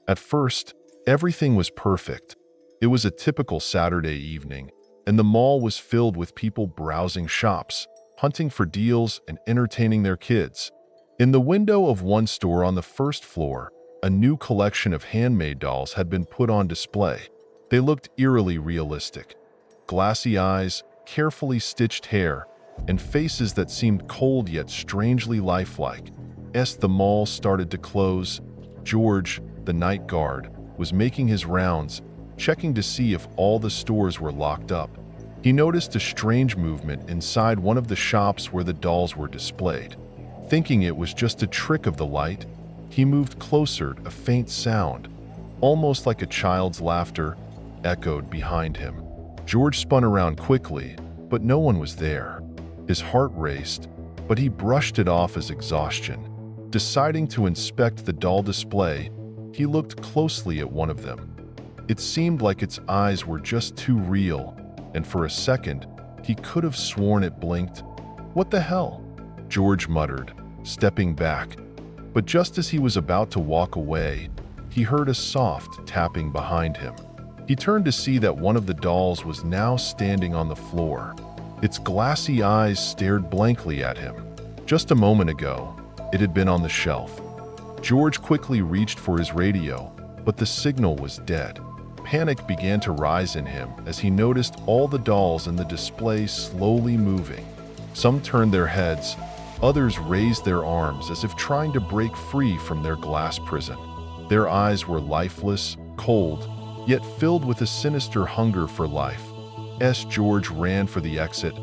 At first, everything was perfect. It was a typical Saturday evening, and the mall was filled with people browsing shops, hunting for deals, and entertaining their kids. In the window of one store on the first floor, a new collection of handmade dolls had been put on display. They looked eerily realistic. Glassy eyes, carefully stitched hair, and faces that seemed cold yet strangely lifelike. As the mall started to close, George, the night guard, was making his rounds, checking to see if all the stores were locked up. He noticed a strange movement inside one of the shops where the dolls were displayed. Thinking it was just a trick of the light, he moved closer. A faint sound, almost like a child's laughter, echoed behind him. George spun around quickly, but no one was there. His heart raced, but he brushed it off as exhaustion. Deciding to inspect the doll display, he looked closely at one of them. It seemed like its eyes were just too real, and for a second, he could have sworn it blinked. "What the hell?" George muttered, stepping back. But just as he was about to walk away, he heard a soft tapping behind him. He turned to see that one of the dolls was now standing on the floor. Its glassy eyes stared blankly at him. Just a moment ago, it had been on the shelf. George quickly reached for his radio, but the signal was dead. Panic began to rise in him as he noticed all the dolls in the display slowly moving. Some turned their heads, others raised their arms as if trying to break free from their glass prison. Their eyes were lifeless, cold, yet filled with a sinister hunger for life. As George ran for the exit,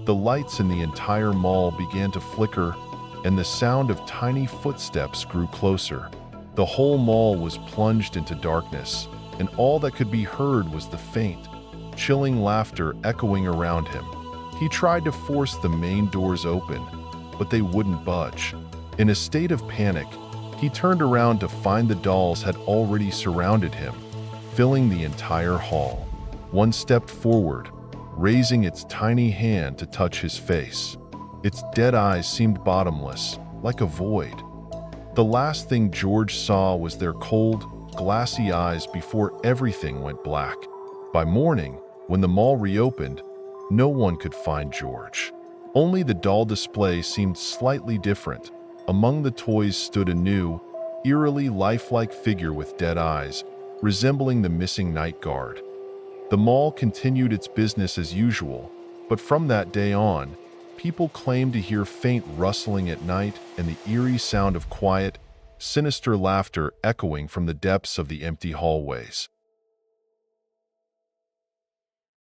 the lights in the entire mall began to flicker, and the sound of tiny footsteps grew closer. The whole mall was plunged into darkness, and all that could be heard was the faint, chilling laughter echoing around him. He tried to force the main doors open, but they wouldn't budge. In a state of panic, he turned around to find the dolls had already surrounded him, filling the entire hall. One stepped forward, raising its tiny hand to touch his face. Its dead eyes seemed bottomless, like a void. The last thing George saw was their cold, glassy eyes before everything went black. By morning, when the mall reopened, no one could find George. Only the doll display seemed slightly different. Among the toys stood a new, eerily lifelike figure with dead eyes, resembling the missing night guard. The mall continued its business as usual, but from that day on, people claimed to hear faint rustling at night and the eerie sound of quiet, sinister laughter echoing from the depths of the empty hallways.